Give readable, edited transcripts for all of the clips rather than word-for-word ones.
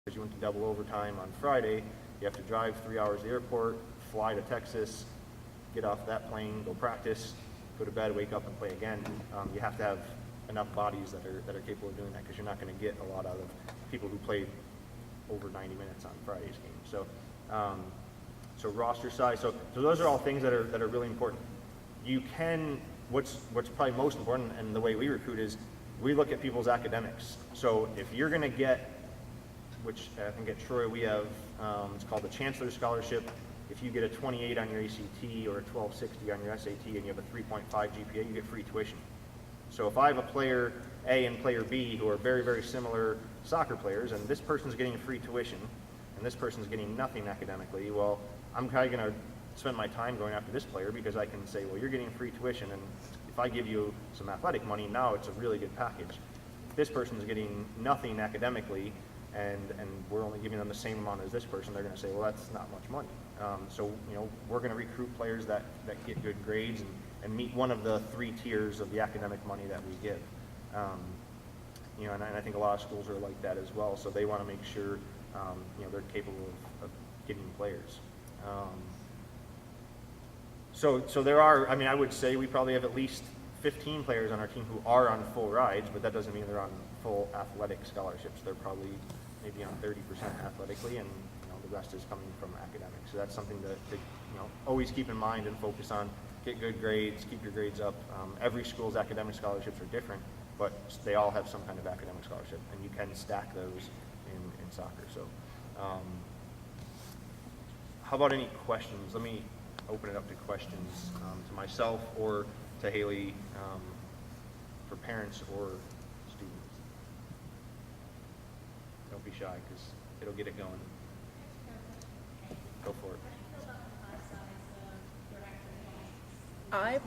because you went to double overtime on Friday, you have to drive 3 hours to the airport, fly to Texas, get off that plane, go practice, go to bed, wake up and play again. You have to have enough bodies that are capable of doing that, because you're not going to get a lot out of people who played over 90 minutes on Friday's game. So, so roster size. So those are all things that are really important. You can, what's probably most important, and the way we recruit is we look at people's academics. So if you're going to get, which I think at Troy we have, it's called the Chancellor Scholarship. If you get a 28 on your ACT or a 1260 on your SAT and you have a 3.5 GPA, you get free tuition. So if I have a player A and player B who are very, very similar soccer players, and this person's getting free tuition and this person's getting nothing academically, well, I'm probably going to spend my time going after this player, because I can say, well, you're getting free tuition, and if I give you some athletic money, now it's a really good package. If this person's getting nothing academically, and we're only giving them the same amount as this person, they're going to say, well, that's not much money. So, we're going to recruit players that get good grades and meet one of the 3 tiers of the academic money that we give. And I think a lot of schools are like that as well, so they want to make sure, they're capable of getting players. So there are, I would say we probably have at least 15 players on our team who are on full rides, but that doesn't mean they're on full athletic scholarships. They're probably maybe on 30% athletically, and the rest is coming from academics. So that's something to always keep in mind and focus on. Get good grades, keep your grades up. Every school's academic scholarships are different, but they all have some kind of academic scholarship, and you can stack those in soccer. So how about any questions? Let me open it up to questions to myself or to Haley, for parents or students. Don't be shy, because it'll get it going. Go for it. I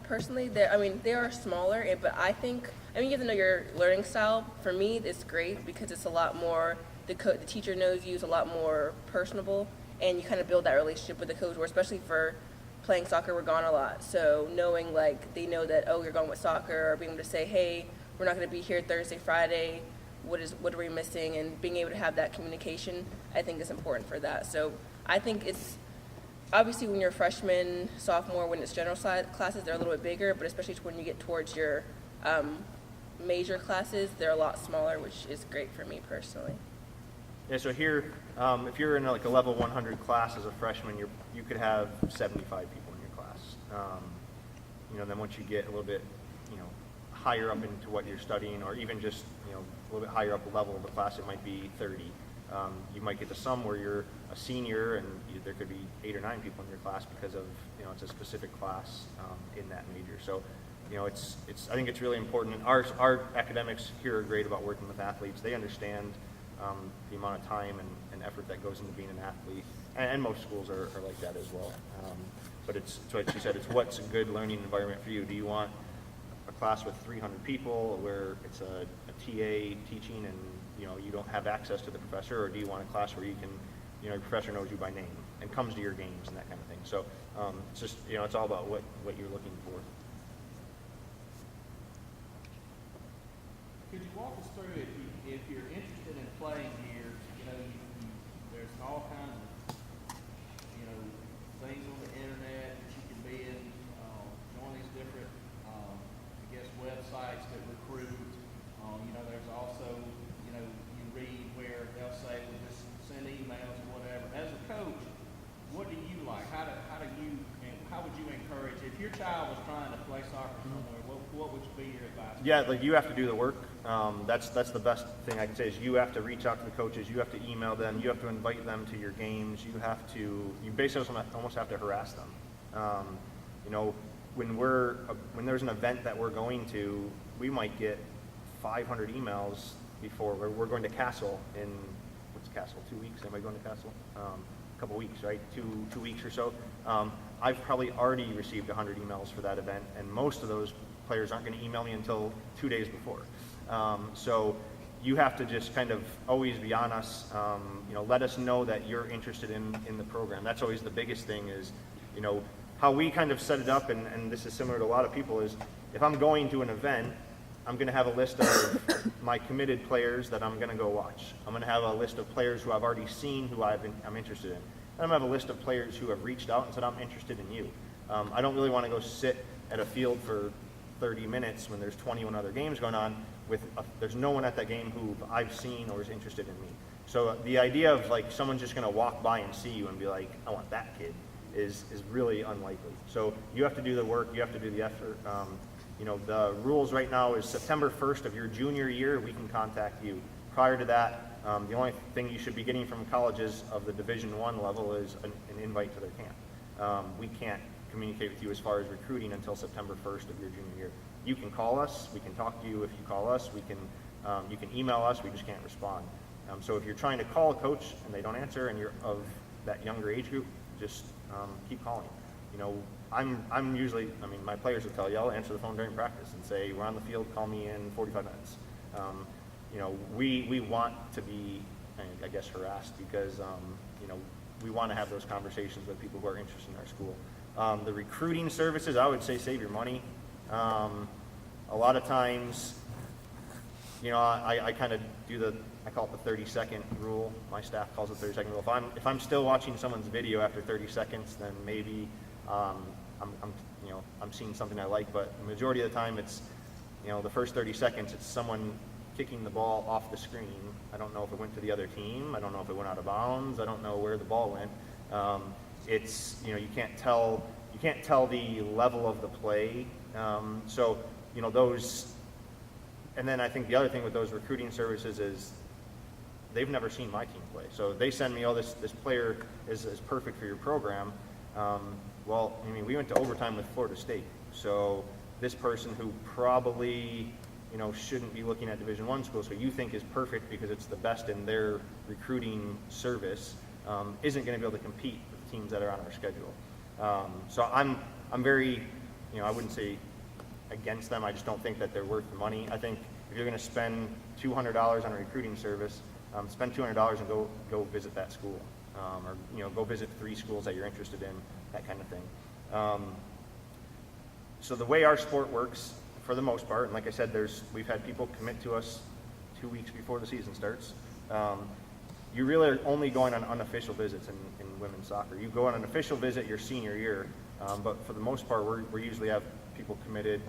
personally, they are smaller, but I think, you have to know your learning style. For me, it's great because it's a lot more, the teacher knows you, it's a lot more personable, and you kind of build that relationship with the coach, or especially for playing soccer, we're gone a lot. So knowing, they know that, oh, you're going with soccer, or being able to say, hey, we're not going to be here Thursday, Friday, what are we missing, and being able to have that communication, I think is important for that. So I think it's, obviously when you're a freshman, sophomore, when it's general classes, they're a little bit bigger, but especially when you get towards your major classes, they're a lot smaller, which is great for me personally. Yeah, so here, if you're in a level 100 class as a freshman, you could have 75 people in your class. Then once you get a little bit, higher up into what you're studying, or even just, a little bit higher up the level of the class, it might be 30. You might get to some where you're a senior and there could be 8 or 9 people in your class because of, it's a specific class in that major. So, I think it's really important. And our academics here are great about working with athletes. They understand the amount of time and effort that goes into being an athlete, and most schools are like that as well. But it's what she said, it's what's a good learning environment for you. Do you want a class with 300 people where it's a TA teaching and you don't have access to the professor, or do you want a class where you can, your professor knows you by name and comes to your games and that kind of thing? So it's just, it's all about what you're looking for. Could you walk us through, if you're interested in playing here, there's all kinds of, things on the internet that you can be in, join these different, websites that recruit. There's also, you read where they'll say, well, just send emails or whatever. As a coach, what do you like? How would you encourage, if your child was trying to play soccer somewhere, what would be your advice? Yeah, you have to do the work. That's the best thing I can say is you have to reach out to the coaches, you have to email them, you have to invite them to your games, you basically almost have to harass them. When there's an event that we're going to, we might get 500 emails before we're going to Castle in, what's Castle, 2 weeks? Am I going to Castle? A couple weeks, right? Two weeks or so. I've probably already received 100 emails for that event, and most of those players aren't going to email me until 2 days before. So you have to just kind of always be on us. Let us know that you're interested in the program. That's always the biggest thing is, how we kind of set it up, and this is similar to a lot of people, is if I'm going to an event, I'm going to have a list of my committed players that I'm going to go watch. I'm going to have a list of players who I've already seen who I'm interested in. And I'm going to have a list of players who have reached out and said, I'm interested in you. I don't really want to go sit at a field for 30 minutes when there's 21 other games going on there's no one at that game who I've seen or is interested in me. So the idea of like someone just going to walk by and see you and be like, I want that kid is really unlikely. So you have to do the work, you have to do the effort. You know, the rules right now is September 1st of your junior year, we can contact you. Prior to that, the only thing you should be getting from colleges of the Division I level is an invite to their camp. We can't communicate with you as far as recruiting until September 1st of your junior year. You can call us, we can talk to you if you call us, you can email us, we just can't respond. So if you're trying to call a coach and they don't answer and you're of that younger age group, just keep calling. You know, I'm usually, I mean, my players will tell you, I'll answer the phone during practice and say, we're on the field, call me in 45 minutes. You know, we want to be, I guess, harassed because, you know, we want to have those conversations with people who are interested in our school. The recruiting services, I would say save your money. A lot of times, you know, I kind of do I call it the 30-second rule. My staff calls it the 30-second rule. If I'm still watching someone's video after 30 seconds, then maybe I'm seeing something I like. But the majority of the time, it's, you know, the first 30 seconds, it's someone kicking the ball off the screen. I don't know if it went to the other team. I don't know if it went out of bounds. I don't know where the ball went. It's, you know, you can't tell the level of the play. So, you know, those. And then I think the other thing with those recruiting services is they've never seen my team play. So they send me, oh, this player is perfect for your program. Well, I mean, we went to overtime with Florida State. So this person who probably, you know, shouldn't be looking at Division I schools, who you think is perfect because it's the best in their recruiting service, isn't going to be able to compete with the teams that are on our schedule. So I'm very, you know, I wouldn't say against them. I just don't think that they're worth the money. I think if you're going to spend $200 on a recruiting service, spend $200 and go visit that school, or, you know, go visit 3 schools that you're interested in, that kind of thing. So the way our sport works, for the most part, and like I said, we've had people commit to us 2 weeks before the season starts. You really are only going on unofficial visits in women's soccer. You go on an official visit your senior year, but for the most part, we usually have people committed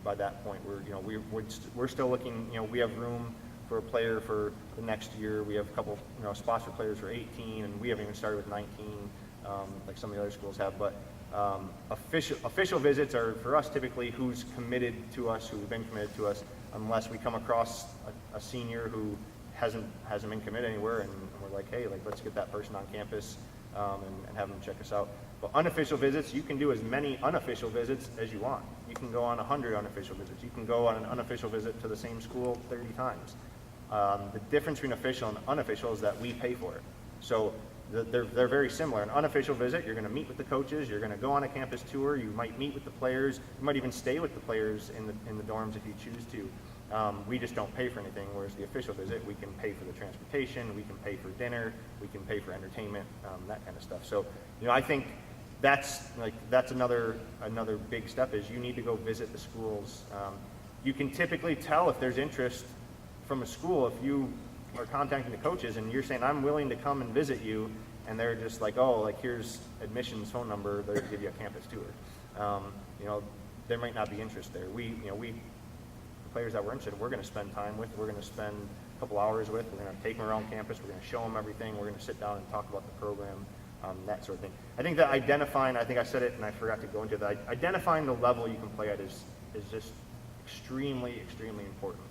by that point. We're still looking. You know, we have room for a player for the next year. We have a couple, you know, spots for players for 18, and we haven't even started with 19, like some of the other schools have. But official visits are for us typically who's committed to us, who's been committed to us, unless we come across a senior who hasn't been committed anywhere, and we're like, hey, like, let's get that person on campus and have them check us out. But unofficial visits, you can do as many unofficial visits as you want. You can go on 100 unofficial visits. You can go on an unofficial visit to the same school 30 times. The difference between official and unofficial is that we pay for it. So they're very similar. An unofficial visit, you're going to meet with the coaches, you're going to go on a campus tour, you might meet with the players, you might even stay with the players in the dorms if you choose to. We just don't pay for anything, whereas the official visit, we can pay for the transportation, we can pay for dinner, we can pay for entertainment, that kind of stuff. So, you know, I think that's another big step is you need to go visit the schools. You can typically tell if there's interest from a school if you are contacting the coaches and you're saying, I'm willing to come and visit you, and they're just like, oh, like, here's admissions phone number, they're going to give you a campus tour. You know, there might not be interest there. The players that we're interested in, we're going to spend time with, we're going to spend a couple hours with, we're going to take them around campus, we're going to show them everything, we're going to sit down and talk about the program, that sort of thing. I think that identifying, I think I said it and I forgot to go into that, identifying the level you can play at is just extremely, extremely important.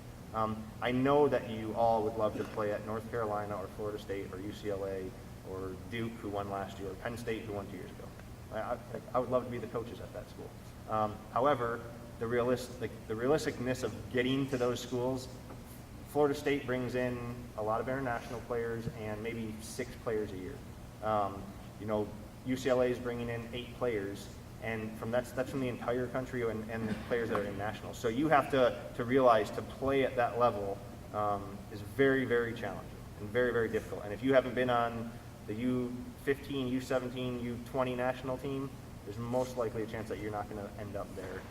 I know that you all would love to play at North Carolina or Florida State or UCLA or Duke, who won last year, or Penn State, who won 2 years ago. I would love to be the coaches at that school. However, the realisticness of getting to those schools, Florida State brings in a lot of international players and maybe 6 players a year. You know, UCLA is bringing in 8 players, and that's from the entire country and the players that are in nationals. So you have to realize to play at that level is very, very challenging and very, very difficult. And if you haven't been on the U15, U17, U20 national team, there's most likely a chance that you're not going to end up there.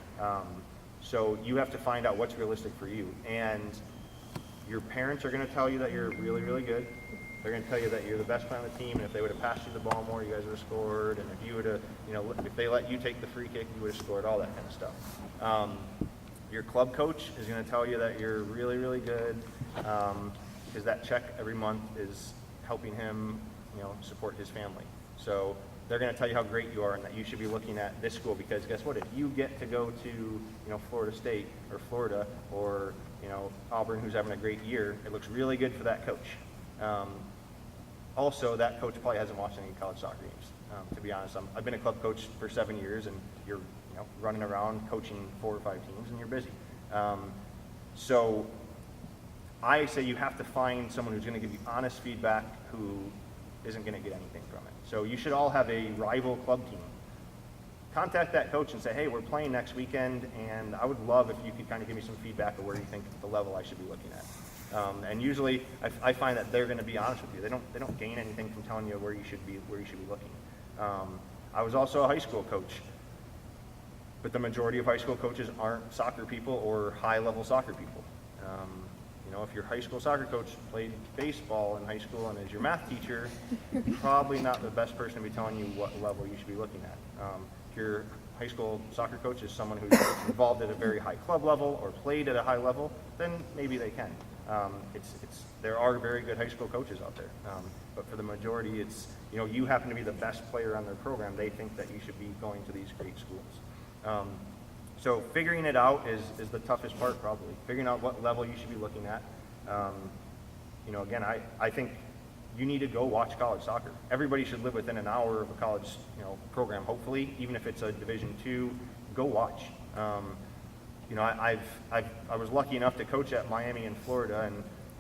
So you have to find out what's realistic for you. And your parents are going to tell you that you're really, really good. They're going to tell you that you're the best player on the team, and if they would have passed you the ball more, you guys would have scored. And if you would have, if they let you take the free kick, you would have scored, all that kind of stuff. Your club coach is going to tell you that you're really, really good, because that check every month is helping him, support his family. So they're going to tell you how great you are and that you should be looking at this school, because guess what? If you get to go to, Florida State or Florida or, Auburn, who's having a great year, it looks really good for that coach. Also, that coach probably hasn't watched any college soccer games. To be honest, I've been a club coach for 7 years, and you're running around coaching 4 or 5 teams, and you're busy. So I say you have to find someone who's going to give you honest feedback, who isn't going to get anything from it. So you should all have a rival club team. Contact that coach and say, hey, we're playing next weekend, and I would love if you could kind of give me some feedback of where you think the level I should be looking at. And usually, I find that they're going to be honest with you. They don't gain anything from telling you where you should be looking. I was also a high school coach, but the majority of high school coaches aren't soccer people or high-level soccer people. If your high school soccer coach played baseball in high school and is your math teacher, probably not the best person to be telling you what level you should be looking at. If your high school soccer coach is someone who's involved at a very high club level or played at a high level, then maybe they can. There are very good high school coaches out there, but for the majority, it's you happen to be the best player on their program. They think that you should be going to these great schools. So figuring it out is the toughest part, probably. Figuring out what level you should be looking at. Again, I think you need to go watch college soccer. Everybody should live within an hour of a college program, hopefully, even if it's a Division II. Go watch. I was lucky enough to coach at Miami in Florida,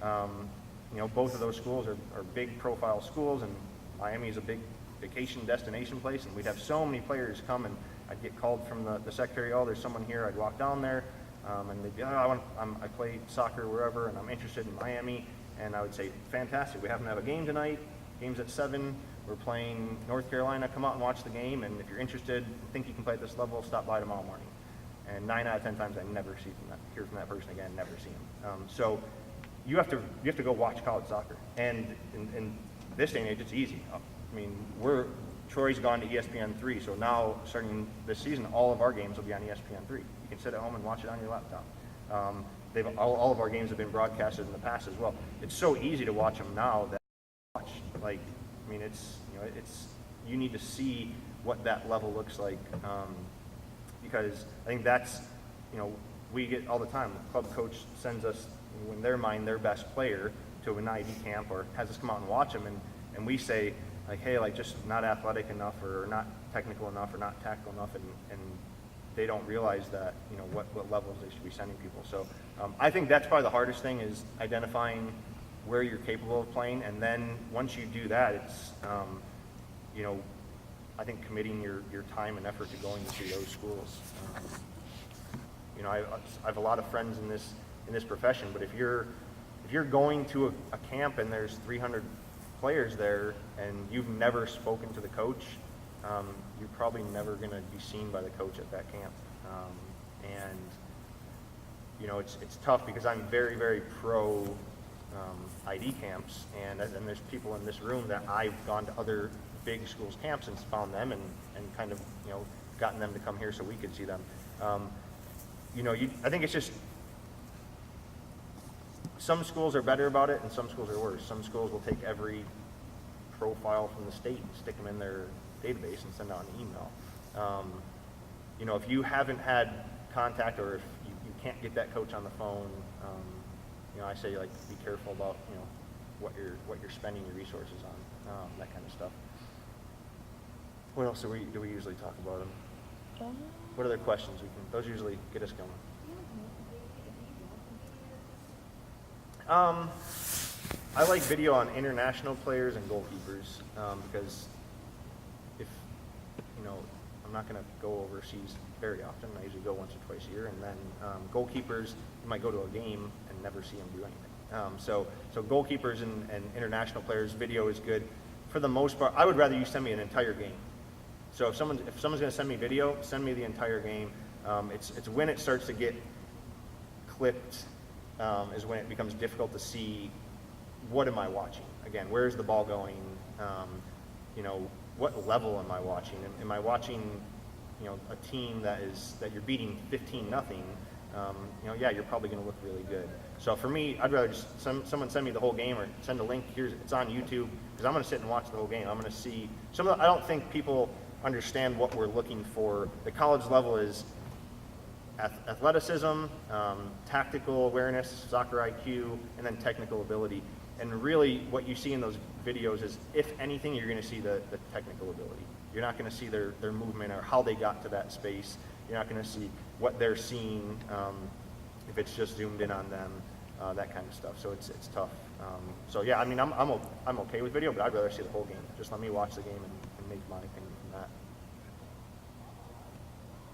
and both of those schools are big profile schools, and Miami is a big vacation destination place, and we'd have so many players come, and I'd get called from the secretary, oh, there's someone here. I'd walk down there, and they'd be, I play soccer wherever, and I'm interested in Miami, and I would say, fantastic, we happen to have a game tonight, game's at 7, we're playing North Carolina, come out and watch the game, and if you're interested, think you can play at this level, stop by tomorrow morning. And 9 out of 10 times I never hear from that person again, never see him. So you have to go watch college soccer. And in this day and age, it's easy. I mean, Troy's gone to ESPN3, so now starting this season, all of our games will be on ESPN3. You can sit at home and watch it on your laptop. All of our games have been broadcasted in the past as well. It's so easy to watch them now that you need to see what that level looks like. Because I think that's, we get all the time, the club coach sends us, in their mind, their best player to an ID camp or has us come out and watch them, and we say, hey, just not athletic enough or not technical enough or not tactical enough, and they don't realize that, what levels they should be sending people. So I think that's probably the hardest thing, is identifying where you're capable of playing, and then once you do that, it's, I think committing your time and effort to going to those schools. I have a lot of friends in this profession, but if you're going to a camp and there's 300 players there and you've never spoken to the coach, you're probably never going to be seen by the coach at that camp. It's tough because I'm very, very pro ID camps, and there's people in this room that I've gone to other big schools camps and found them and kind of gotten them to come here so we could see them. I think it's just some schools are better about it and some schools are worse. Some schools will take every profile from the state and stick them in their database and send out an email. If you haven't had contact, or if you can't get that coach on the phone, I say be careful about what you're spending your resources on, that kind of stuff. What else do we usually talk about them? What other questions those usually get us going? I like video on international players and goalkeepers, because I'm not going to go overseas very often. I usually go once or twice a year, and then goalkeepers, you might go to a game and never see them do anything. So goalkeepers and international players, video is good. For the most part, I would rather you send me an entire game. So if someone's going to send me video, send me the entire game. It's when it starts to get clipped is when it becomes difficult to see what am I watching. Again, where's the ball going? What level am I watching? Am I watching, a team that you're beating 15-0? Yeah, you're probably going to look really good. So for me, I'd rather just someone send me the whole game or send a link. It's on YouTube, because I'm going to sit and watch the whole game. I'm going to see I don't think people understand what we're looking for. The college level is athleticism, tactical awareness, soccer IQ, and then technical ability. And really what you see in those videos is, if anything, you're going to see the technical ability. You're not going to see their movement or how they got to that space. You're not going to see what they're seeing, if it's just zoomed in on them, that kind of stuff. So it's tough. So yeah, I mean, I'm okay with video, but I'd rather see the whole game. Just let me watch the game and make my opinion from that.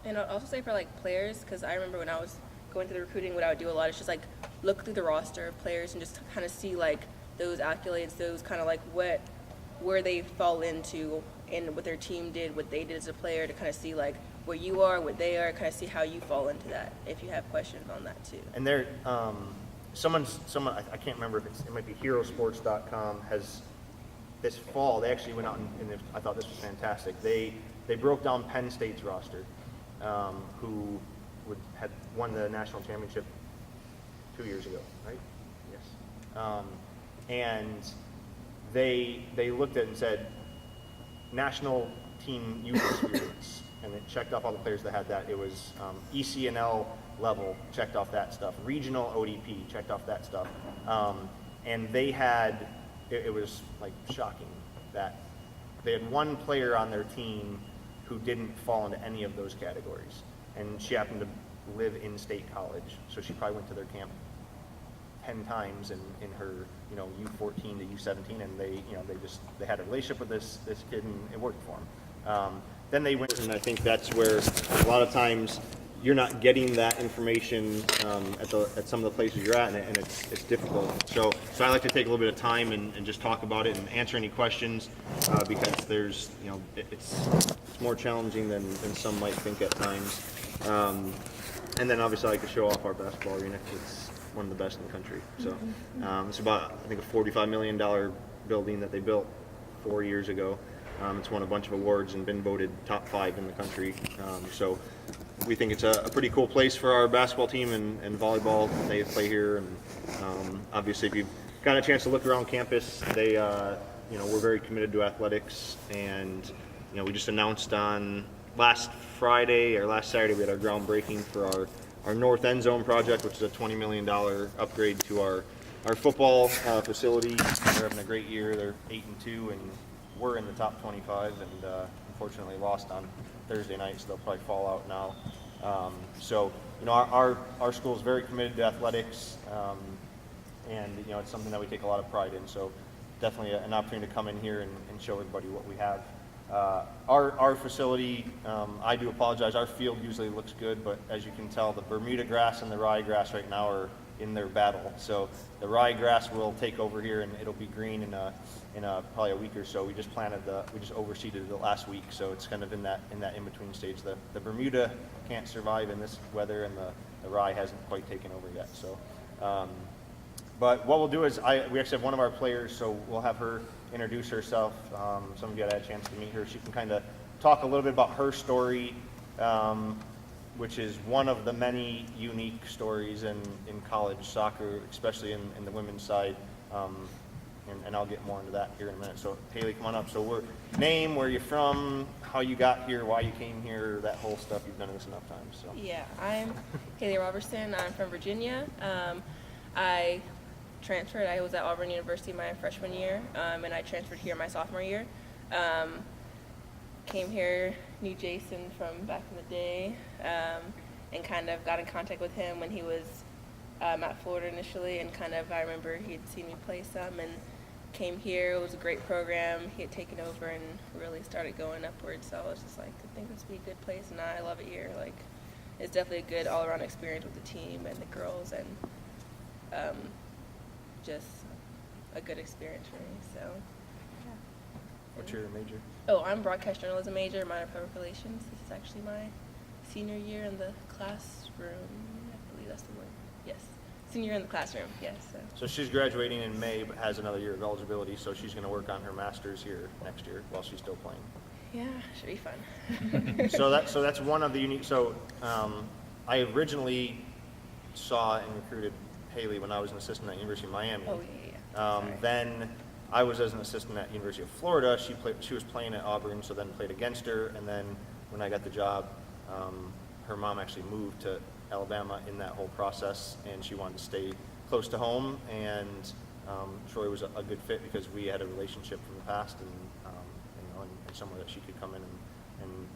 And I'll also say for like players, because I remember when I was going through the recruiting, what I would do a lot is just like look through the roster of players and just kind of see like those accolades, those kind of like where they fall into and what their team did, what they did as a player, to kind of see like where you are, what they are, kind of see how you fall into that, if you have questions on that too. And there, someone, I can't remember if it might be herosports.com, has this fall, they actually went out and I thought this was fantastic. They broke down Penn State's roster, who had won the national championship 2 years ago, right? Yes. And they looked at it and said, national team youth experience, and it checked off all the players that had that. It was ECNL level, checked off that stuff. Regional ODP, checked off that stuff. And they had, it was like shocking that they had one player on their team who didn't fall into any of those categories. And she happened to live in State College, so she probably went to their camp 10 times in her, U14 to U17, and they had a relationship with this kid, and it worked for them. Then they went, and I think that's where a lot of times you're not getting that information at some of the places you're at, and it's difficult. So I like to take a little bit of time and just talk about it and answer any questions, because there's, it's more challenging than some might think at times. And then obviously I like to show off our basketball arena. It's one of the best in the country. So it's about, I think, a $45 million building that they built 4 years ago. It's won a bunch of awards and been voted top 5 in the country. So we think it's a pretty cool place for our basketball team and volleyball. They play here, and obviously if you've got a chance to look around campus, they, we're very committed to athletics, and we just announced on last Friday or last Saturday we had our groundbreaking for our North End Zone project, which is a $20 million upgrade to our football facility. They're having a great year. They're 8-2, and we're in the top 25, and unfortunately lost on Thursday night, so they'll probably fall out now. So our school is very committed to athletics, and it's something that we take a lot of pride in. So definitely an opportunity to come in here and show everybody what we have. Our facility, I do apologize, our field usually looks good, but as you can tell, the Bermuda grass and the ryegrass right now are in their battle. So the ryegrass will take over here, and it'll be green in probably a week or so. We just overseeded it last week, so it's kind of in that in-between stage. The Bermuda can't survive in this weather, and the rye hasn't quite taken over yet. So, but what we'll do is we actually have one of our players, so we'll have her introduce herself. Some of you had a chance to meet her. She can kind of talk a little bit about her story, which is one of the many unique stories in college soccer, especially in the women's side. And I'll get more into that here in a minute. So Haley, come on up. So name, where you're from, how you got here, why you came here, that whole stuff. You've done this enough times. So. Yeah, I'm Haley Robertson. I'm from Virginia. I transferred. I was at Auburn University my freshman year, and I transferred here my sophomore year. Came here, knew Jason from back in the day, and kind of got in contact with him when he was at Florida initially, and kind of I remember he had seen me play some and came here. It was a great program. He had taken over and really started going upwards, so I was just like, I think this would be a good place, and I love it here. Like, it's definitely a good all-around experience with the team and the girls, and just a good experience for me. So, yeah. What's your major? Oh, I'm broadcast journalism major, minor public relations. This is actually my senior year in the classroom. I believe that's the word. Yes, senior year in the classroom. Yes. So she's graduating in May, but has another year of eligibility, so she's going to work on her master's here next year while she's still playing. Yeah, should be fun. So that's one of the unique. So I originally saw and recruited Haley when I was an assistant at University of Miami. Oh yeah. Sorry. Then I was as an assistant at University of Florida. She was playing at Auburn, so then played against her. And then when I got the job, her mom actually moved to Alabama in that whole process, and she wanted to stay close to home. And Troy was a good fit because we had a relationship from the past, and somewhere that she could come in and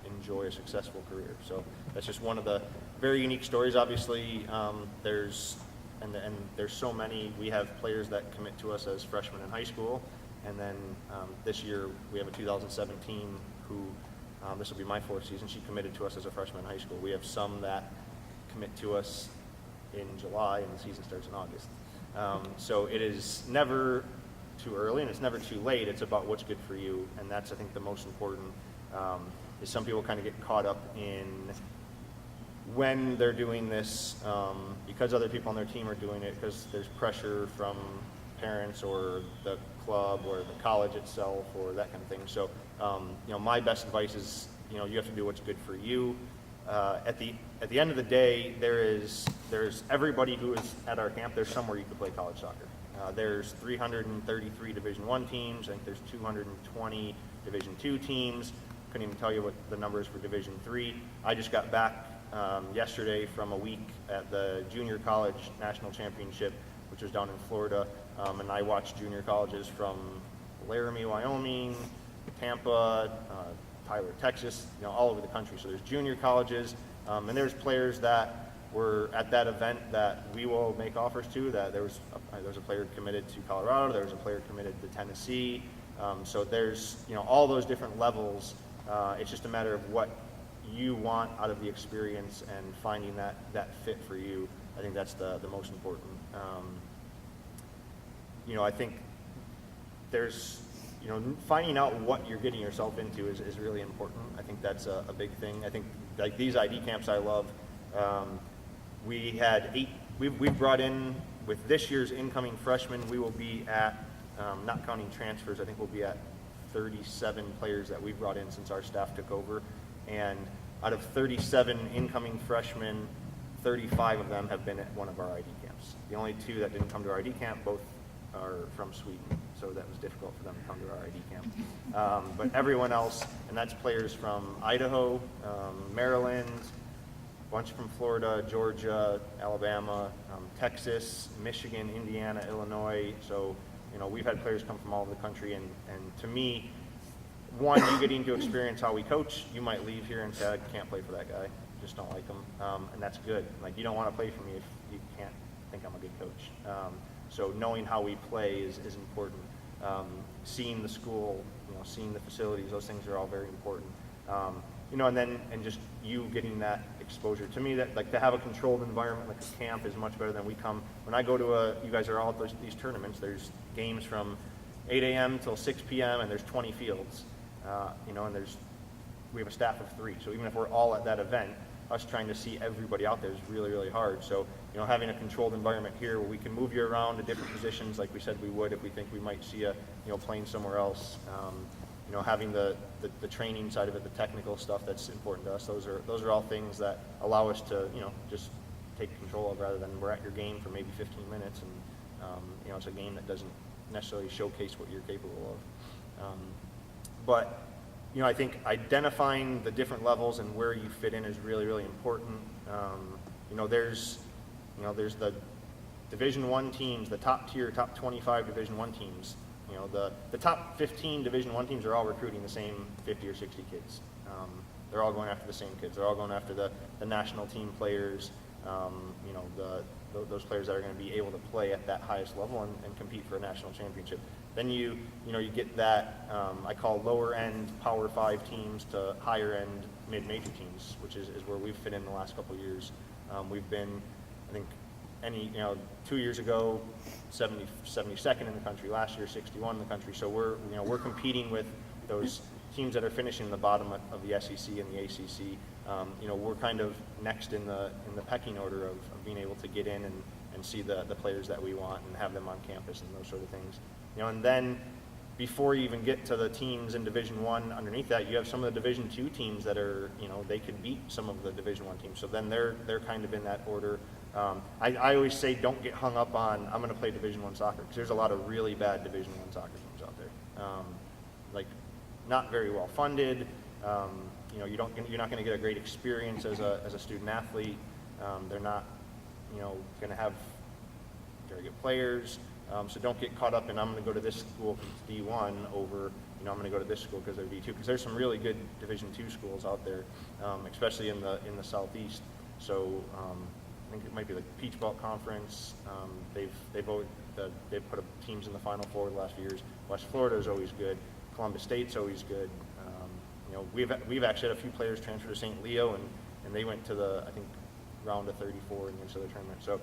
enjoy a successful career. So that's just one of the very unique stories. Obviously, there's so many. We have players that commit to us as freshmen in high school, and then this year we have a 2017 who this will be my fourth season. She committed to us as a freshman in high school. We have some that commit to us in July, and the season starts in August. So it is never too early and it's never too late. It's about what's good for you, and that's, I think, the most important. Is some people kind of get caught up in when they're doing this because other people on their team are doing it, because there's pressure from parents or the club or the college itself or that kind of thing. So my best advice is you have to do what's good for you. At the end of the day, there's everybody who is at our camp. There's somewhere you can play college soccer. There's 333 Division I teams. I think there's 220 Division II teams. Couldn't even tell you what the numbers for Division III. I just got back yesterday from a week at the Junior College National Championship, which was down in Florida, and I watched junior colleges from Laramie, Wyoming, Tampa, Tyler, Texas, all over the country. So there's junior colleges, and there's players that were at that event that we will make offers to. That there was a player committed to Colorado, there was a player committed to Tennessee. So there's all those different levels. It's just a matter of what you want out of the experience and finding that fit for you. I think that's the most important. I think there's finding out what you're getting yourself into is really important. I think that's a big thing. I think like these ID camps I love. We had we've brought in, with this year's incoming freshmen, we will be at, not counting transfers, I think we'll be at 37 players that we've brought in since our staff took over. And out of 37 incoming freshmen, 35 of them have been at one of our ID camps. The only two that didn't come to our ID camp, both are from Sweden, so that was difficult for them to come to our ID camp. But everyone else, and that's players from Idaho, Maryland, bunch from Florida, Georgia, Alabama, Texas, Michigan, Indiana, Illinois. So, we've had players come from all over the country, and to me, one, you getting to experience how we coach. You might leave here and say, I can't play for that guy, just don't like him, and that's good. Like, you don't want to play for me if you can't think I'm a good coach. So knowing how we play is important. Seeing the school, seeing the facilities, those things are all very important. And just you getting that exposure. To me, that like to have a controlled environment like a camp is much better than we come. When I go to you guys are all at these tournaments, there's games from 8 a.m. till 6 p.m. and there's 20 fields, and we have a staff of 3. So even if we're all at that event, us trying to see everybody out there is really, really hard. So, having a controlled environment here where we can move you around to different positions like we said we would if we think we might see you, playing somewhere else. Having the training side of it, the technical stuff that's important to us, those are all things that allow us to, just take control of, rather than we're at your game for maybe 15 minutes and, it's a game that doesn't necessarily showcase what you're capable of. But I think identifying the different levels and where you fit in is really, really important. There's the Division I teams, the top tier, top 25 Division I teams. The top 15 Division I teams are all recruiting the same 50 or 60 kids. They're all going after the same kids. They're all going after the national team players, those players that are going to be able to play at that highest level and compete for a national championship. Then you get that, I call lower end Power 5 teams to higher end mid-major teams, which is where we've fit in the last couple of years. We've been, I think, any, 2 years ago, 72nd in the country, last year 61 in the country. So we're competing with those teams that are finishing the bottom of the SEC and the ACC. We're kind of next in the pecking order of being able to get in and see the players that we want and have them on campus and those sort of things. And then before you even get to the teams in Division I, underneath that, you have some of the Division II teams that are, they could beat some of the Division I teams. So then they're kind of in that order. I always say don't get hung up on, I'm going to play Division I soccer, because there's a lot of really bad Division I soccer teams out there. Like, not very well funded. You're not going to get a great experience as a student athlete. They're not, going to have very good players. So don't get caught up in, I'm going to go to this school because it's D1 over, I'm going to go to this school because they're D2. Because there's some really good Division II schools out there, especially in the Southeast. So I think it might be the Peach Belt Conference. They've put teams in the Final Four the last few years. West Florida is always good. Columbus State's always good. We've actually had a few players transfer to St. Leo, and they went to the, I think, round of 34 in the NCAA tournament. So,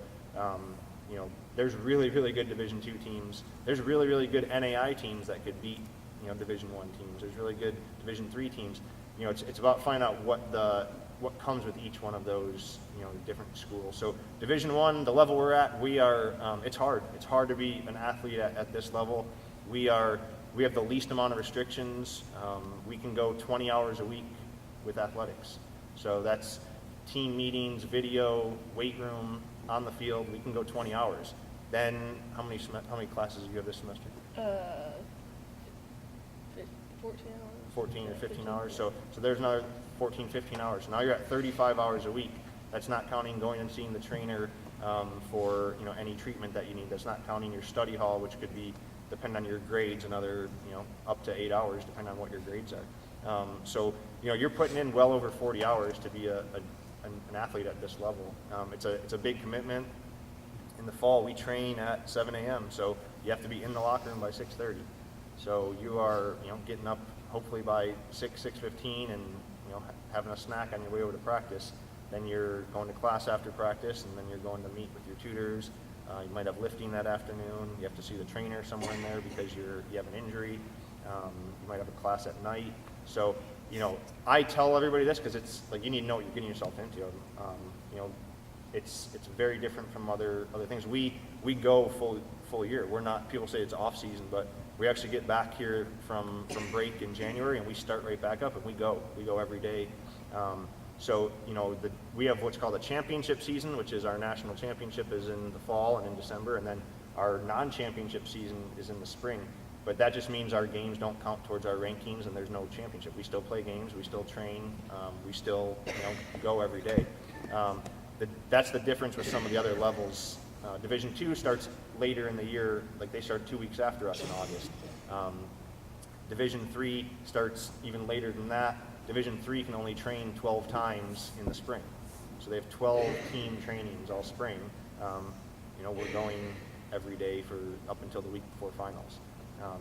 there's really, really good Division II teams. There's really, really good NAI teams that could beat, Division I teams. There's really good Division III teams. It's about finding out what comes with each one of those, different schools. So Division I, the level we're at, we are, it's hard. It's hard to be an athlete at this level. We have the least amount of restrictions. We can go 20 hours a week with athletics. So that's team meetings, video, weight room, on the field. We can go 20 hours. Then how many classes do you have this semester? 14 hours. 14 or 15 hours. So there's another 14, 15 hours. Now you're at 35 hours a week. That's not counting going and seeing the trainer for any treatment that you need. That's not counting your study hall, which could be, depending on your grades, another up to 8 hours, depending on what your grades are. So you're putting in well over 40 hours to be an athlete at this level. It's a big commitment. In the fall, we train at 7 a.m., so you have to be in the locker room by 6:30. So you are, getting up hopefully by 6:15, and having a snack on your way over to practice. Then you're going to class after practice, and then you're going to meet with your tutors. You might have lifting that afternoon. You have to see the trainer somewhere in there because you have an injury. You might have a class at night. So I tell everybody this because it's like you need to know what you're getting yourself into. It's very different from other things. We go full year. We're not. People say it's off season, but we actually get back here from break in January, and we start right back up, and we go every day. So we have what's called a championship season, which is our national championship is in the fall and in December, and then our non-championship season is in the spring. But that just means our games don't count towards our rankings, and there's no championship. We still play games, we still train, we still go every day. That's the difference with some of the other levels. Division II starts later in the year, like they start 2 weeks after us in August. Division III starts even later than that. Division III can only train 12 times in the spring. So they have 12 team trainings all spring. We're going every day for up until the week before finals.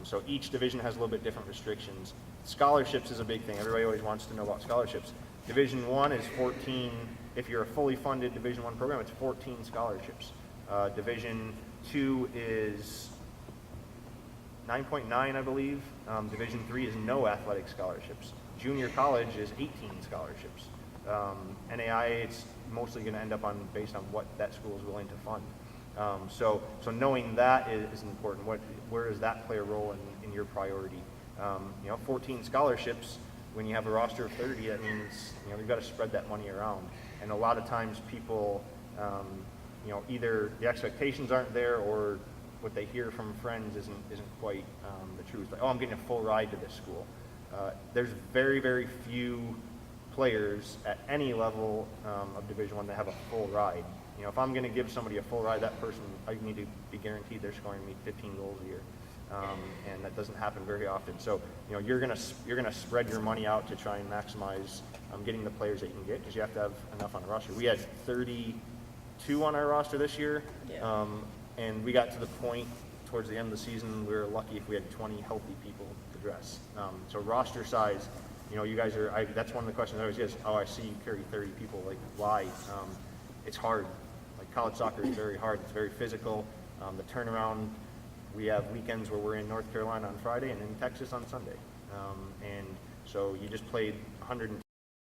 So each division has a little bit different restrictions. Scholarships is a big thing. Everybody always wants to know about scholarships. Division I is 14. If you're a fully funded Division I program, it's 14 scholarships. Division II is 9.9, I believe. Division III is no athletic scholarships. Junior college is 18 scholarships. NAIA, it's mostly going to end up based on what that school is willing to fund. So knowing that is important. Where does that play a role in your priority? 14 scholarships, when you have a roster of 30, that means you've got to spread that money around. And a lot of times people, either the expectations aren't there or what they hear from friends isn't quite the truth. Like, I'm getting a full ride to this school. There's very, very few players at any level of Division I that have a full ride. If I'm going to give somebody a full ride, that person, I need to be guaranteed they're scoring me 15 goals a year, and that doesn't happen very often. So you're going to spread your money out to try and maximize getting the players that you can get, because you have to have enough on the roster. We had 32 on our roster this year, and we got to the point towards the end of the season we were lucky if we had 20 healthy people to dress. So roster size, you guys are. That's one of the questions I always get. Is, I see you carry 30 people. Like, why? It's hard. Like, college soccer is very hard. It's very physical. The turnaround, we have weekends where we're in North Carolina on Friday and in Texas on Sunday. And so you just played 100